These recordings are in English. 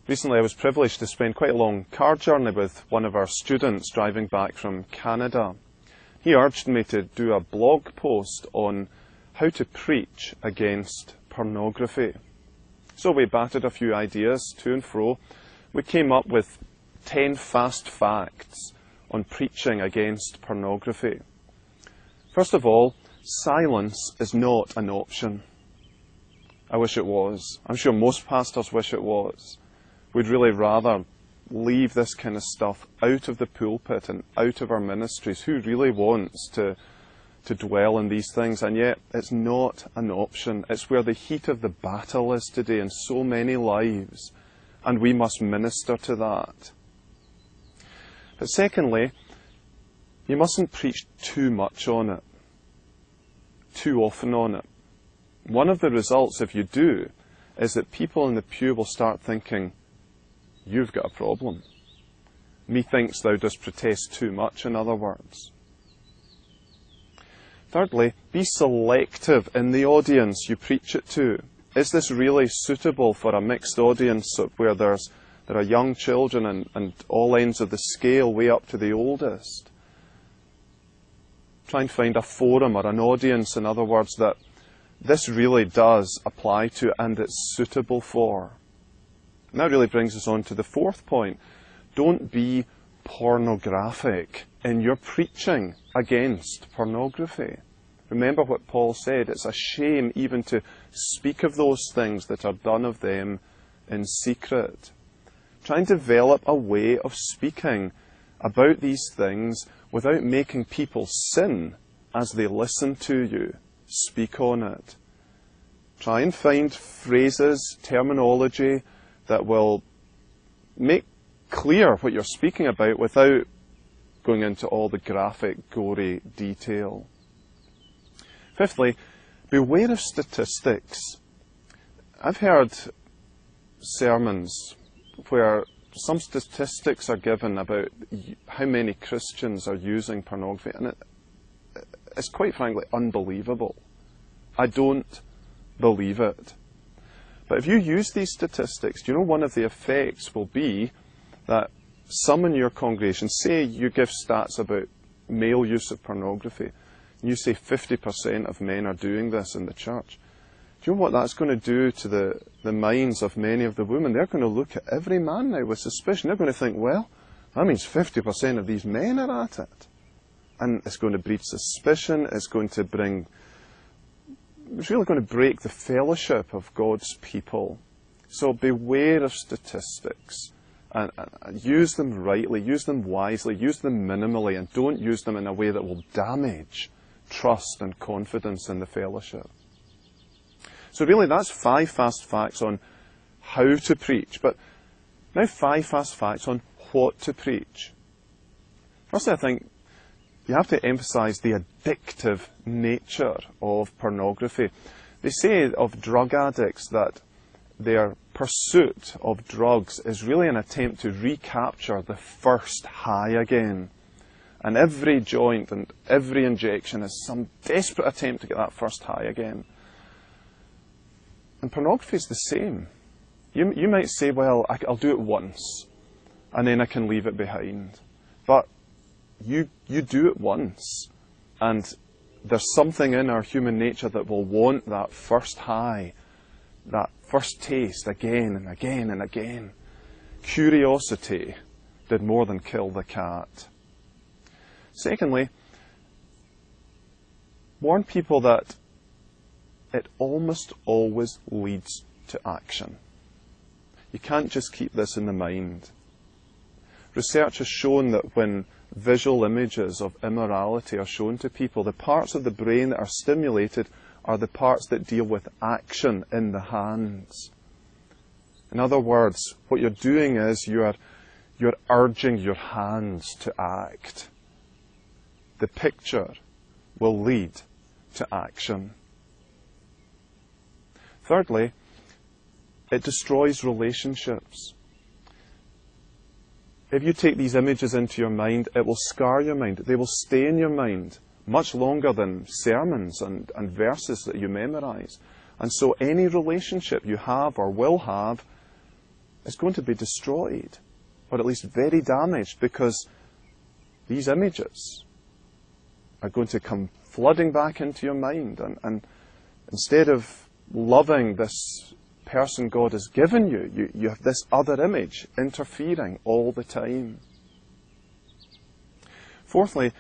Recently I was privileged to spend quite a long car journey with one of our students driving back from Canada. He urged me to do a blog post on how to preach against pornography. So we batted a few ideas to and fro. We came up with 10 fast facts on preaching against pornography. First of all, silence is not an option. I wish it was. I'm sure most pastors wish it was. We'd really rather leave this kind of stuff out of the pulpit and out of our ministries. Who really wants to dwell in these things? And yet, it's not an option. It's where the heat of the battle is today in so many lives, and we must minister to that. But secondly, you mustn't preach too much on it, too often on it. One of the results, if you do, is that people in the pew will start thinking, "You've got a problem. Methinks thou dost protest too much," in other words. Thirdly, be selective in the audience you preach it to. Is this really suitable for a mixed audience where there are young children and all ends of the scale way up to the oldest? Try and find a forum or an audience, in other words, that this really does apply to and it's suitable for. And that really brings us on to the fourth point. Don't be pornographic in your preaching against pornography. Remember what Paul said, it's a shame even to speak of those things that are done of them in secret. Try and develop a way of speaking about these things without making people sin as they listen to you. Speak on it. Try and find phrases, terminology that will make clear what you're speaking about without going into all the graphic, gory detail. Fifthly, beware of statistics. I've heard sermons where some statistics are given about how many Christians are using pornography, and it's quite frankly unbelievable. I don't believe it. But if you use these statistics, you know one of the effects will be that some in your congregation, say you give stats about male use of pornography, and you say 50% of men are doing this in the church. Do you know what that's going to do to the minds of many of the women? They're going to look at every man now with suspicion. They're going to think, well, that means 50% of these men are at it. And it's going to breed suspicion. It's really going to break the fellowship of God's people. So beware of statistics. And use them rightly, use them wisely, use them minimally, and don't use them in a way that will damage trust and confidence in the fellowship. So really that's 5 fast facts on how to preach. But now 5 fast facts on what to preach. Firstly, I think you have to emphasize the addictive nature of pornography. They say of drug addicts that their pursuit of drugs is really an attempt to recapture the first high again. And every joint and every injection is some desperate attempt to get that first high again. And pornography is the same. You might say, well, I'll do it once, and then I can leave it behind. But you do it once, and there's something in our human nature that will want that first high, that first taste again and again and again. Curiosity did more than kill the cat. Secondly, warn people that it almost always leads to action. You can't just keep this in the mind. Research has shown that when visual images of immorality are shown to people, the parts of the brain that are stimulated are the parts that deal with action in the hands. In other words, what you're doing is you're urging your hands to act. The picture will lead to action. Thirdly, it destroys relationships. If you take these images into your mind, it will scar your mind. They will stay in your mind much longer than sermons and verses that you memorize. And so any relationship you have or will have is going to be destroyed, or at least very damaged, because these images are going to come flooding back into your mind, and instead of loving this person God has given you, you have this other image interfering all the time. Fourthly,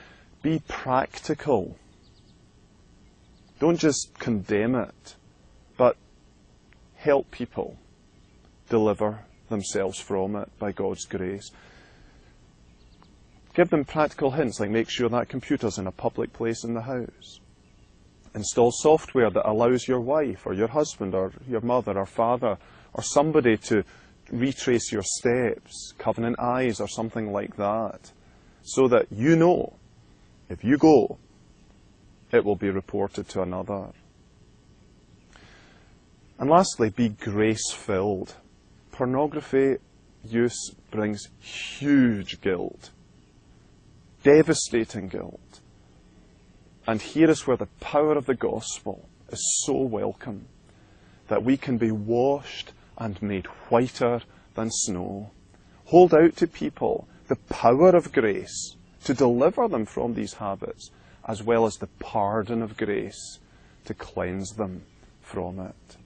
be practical. Don't just condemn it, but help people deliver themselves from it by God's grace. Give them practical hints, like make sure that computer's in a public place in the house. Install software that allows your wife or your husband or your mother or father or somebody to retrace your steps, Covenant Eyes or something like that, so that you know if you go, it will be reported to another. And lastly, be grace-filled. Pornography use brings huge guilt, devastating guilt. And here is where the power of the gospel is so welcome, that we can be washed and made whiter than snow. Hold out to people the power of grace to deliver them from these habits, as well as the pardon of grace to cleanse them from it.